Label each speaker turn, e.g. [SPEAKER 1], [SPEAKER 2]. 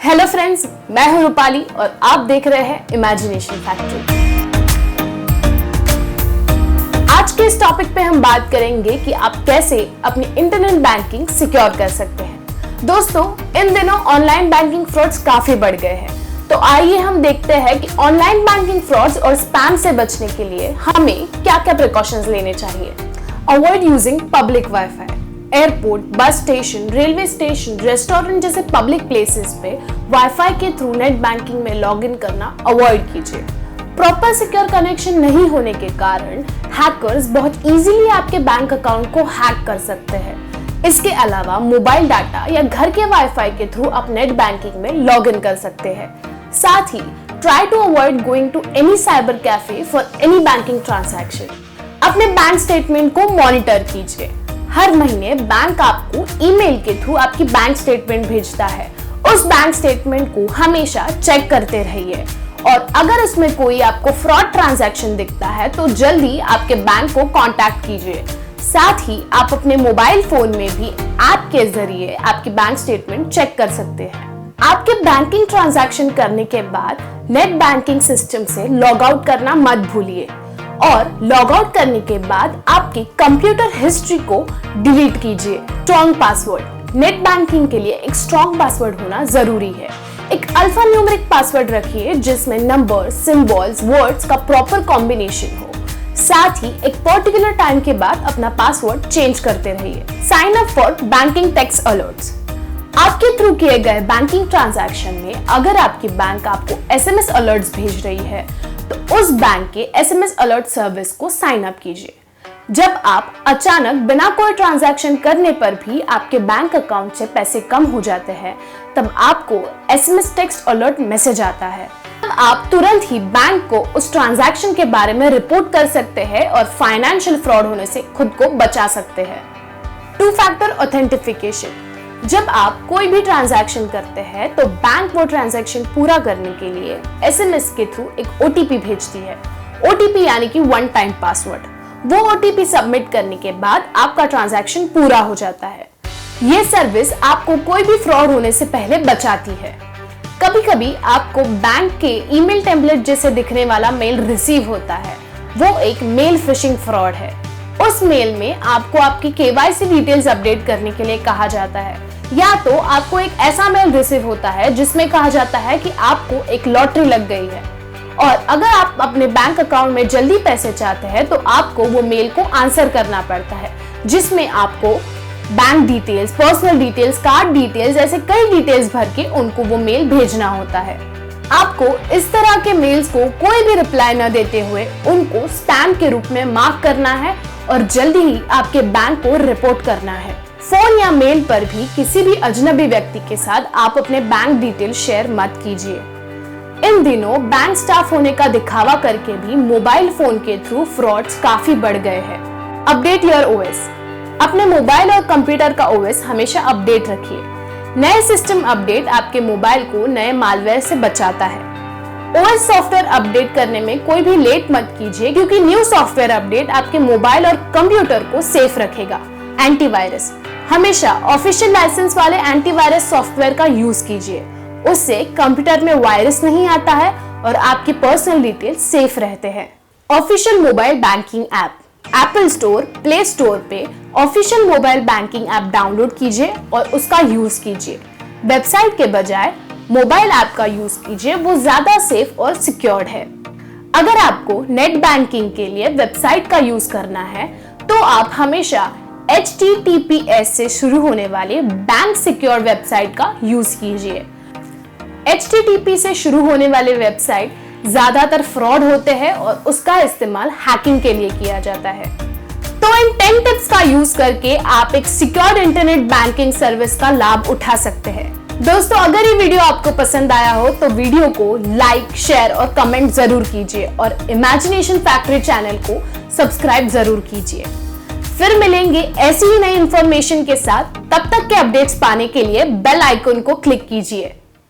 [SPEAKER 1] Hello friends, मैं हूं रूपाली और आप देख रहे हैं इमेजिनेशन फैक्ट्री। आज के इस टॉपिक पे हम बात करेंगे कि आप कैसे अपनी इंटरनेट बैंकिंग सिक्योर कर सकते हैं। दोस्तों, इन दिनों ऑनलाइन बैंकिंग फ्रॉड्स काफी बढ़ गए हैं, तो आइए हम देखते हैं कि ऑनलाइन बैंकिंग फ्रॉड्स और स्पैम से बचने के लिए हमें क्या क्या प्रिकॉशंस लेने चाहिए। Avoid using public wifi. Airport, bus station, railway station, restaurant जैसे पब्लिक प्लेसेस पे वाईफाई के थ्रू नेट बैंकिंग में लॉगिन करना अवॉइड कीजिए। प्रॉपर सिक्योर कनेक्शन नहीं होने के कारण हैकर्स बहुत इजीली आपके बैंक अकाउंट को हैक कर सकते हैं। इसके अलावा मोबाइल डाटा या घर के वाईफाई के थ्रू आप नेट बैंकिंग में लॉगिन कर सकते हैं। साथ ही try to avoid going to any cyber cafe for any banking transaction. अपने बैंक स्टेटमेंट को मॉनिटर कीजिए। हर महीने बैंक आपको ईमेल के थ्रू आपकी बैंक स्टेटमेंट भेजता है। उस बैंक स्टेटमेंट को हमेशा चेक करते रहिए और अगर उसमें कोई आपको फ्रॉड ट्रांजैक्शन दिखता है तो जल्दी आपके बैंक को कांटेक्ट कीजिए। साथ ही आप अपने मोबाइल फोन में भी ऐप के जरिए आपकी बैंक स्टेटमेंट चेक कर सकते हैं। आपके बैंकिंग ट्रांजैक्शन करने के बाद नेट बैंकिंग सिस्टम से लॉग आउट करना मत भूलिए और लॉग आउट करने के बाद आपकी कंप्यूटर हिस्ट्री को डिलीट कीजिए। Strong password. नेट बैंकिंग के लिए एक स्ट्रॉन्ग पासवर्ड होना जरूरी है। एक अल्फा न्यूमेरिक पासवर्ड रखिए जिसमें नंबर, सिंबल्स, वर्ड्स का प्रॉपर कॉम्बिनेशन हो। साथ ही एक पर्टिकुलर टाइम के बाद अपना पासवर्ड चेंज करते रहिए। Sign up for banking text alerts. आपके थ्रू किए गए बैंकिंग ट्रांजैक्शन में अगर आपकी बैंक आपको एसएमएस अलर्ट्स भेज रही है तो उस बैंक के एसएमएस अलर्ट सर्विस को साइन अप कीजिए। जब आप अचानक बिना कोई ट्रांजैक्शन करने पर भी आपके बैंक अकाउंट से पैसे कम हो जाते हैं तब आपको एसएमएस टेक्स्ट अलर्ट मैसेज आता है। तब आप तुरंत ही बैंक को उस ट्रांजैक्शन के बारे में रिपोर्ट कर सकते हैं और फाइनेंशियल फ्रॉड होने से खुद को बचा सकते हैं। 2 फैक्टर ऑथेंटिफिकेशन। जब आप कोई भी ट्रांजैक्शन करते हैं तो बैंक वो ट्रांजैक्शन पूरा करने के लिए एसएमएस के थ्रू एक ओटीपी भेजती है। ओटीपी यानी कि वन टाइम पासवर्ड। वो ओटीपी सबमिट करने के बाद आपका ट्रांजैक्शन पूरा हो जाता है। ये सर्विस आपको कोई भी फ्रॉड होने से पहले बचाती है। कभी कभी आपको बैंक के ईमेल टेम्पलेट जैसे दिखने वाला मेल रिसीव होता है। वो एक मेल फिशिंग फ्रॉड है। उस मेल में आपको आपकी केवाईसी डिटेल्स अपडेट करने के लिए कहा जाता है या तो आपको एक ऐसा मेल रिसीव होता है जिसमें कहा जाता है कि आपको एक लॉटरी लग गई है और अगर आप अपने बैंक अकाउंट में जल्दी पैसे चाहते हैं तो आपको वो मेल को आंसर करना पड़ता है जिसमें आपको bank details, personal details, card details ऐसे कई डिटेल्स भर के उनको वो मेल भेजना होता है। आपको इस तरह के मेल्स को कोई भी रिप्लाई न देते हुए उनको स्पैम के रूप में मार्क करना है और जल्दी ही आपके बैंक को रिपोर्ट करना है। फोन या मेल पर भी किसी भी अजनबी व्यक्ति के साथ आप अपने बैंक डिटेल शेयर मत कीजिए। इन दिनों बैंक स्टाफ होने का दिखावा करके भी मोबाइल फोन के थ्रू फ्रॉड्स काफी बढ़ गए हैं। Update your OS. अपने मोबाइल और कंप्यूटर का ओएस हमेशा अपडेट रखिए। नए सिस्टम अपडेट आपके मोबाइल को नए मालवेयर से बचाता है। ओएस सॉफ्टवेयर अपडेट करने में कोई भी लेट मत कीजिए क्योंकि न्यू सॉफ्टवेयर अपडेट आपके मोबाइल और कंप्यूटर को सेफ रखेगा। एंटीवायरस। हमेशा ऑफिशियल लाइसेंस वाले एंटीवायरस सॉफ्टवेयर का यूज कीजिए। उससे कंप्यूटर में वायरस नहीं आता है और आपकी पर्सनल डिटेल्स सेफ रहते हैं। Official mobile banking app. Apple store, play store पे official mobile banking app download कीजिए और उसका यूज कीजिए। वेबसाइट के बजाय मोबाइल ऐप का यूज कीजिए, वो ज्यादा सेफ और सिक्योर्ड है। अगर आपको नेट बैंकिंग के लिए वेबसाइट का यूज करना है तो आप हमेशा HTTPS से शुरू होने वाले बैंक सिक्योर वेबसाइट का यूज कीजिए। HTTP से शुरू होने वाले वेबसाइट ज्यादातर फ्रॉड होते हैं और उसका इस्तेमाल हैकिंग के लिए किया जाता है। तो इन 10 टिप्स का यूज करके आप एक सिक्योर इंटरनेट बैंकिंग सर्विस का लाभ उठा सकते हैं। दोस्तों, अगर ये वीडियो आपको पसंद आया हो तो वीडियो को लाइक, शेयर और कमेंट जरूर कीजिए और इमेजिनेशन फैक्ट्री चैनल को सब्सक्राइब जरूर कीजिए। फिर मिलेंगे ऐसी ही नई इंफॉर्मेशन के साथ। तब तक के अपडेट्स पाने के लिए बेल आइकन को क्लिक कीजिए।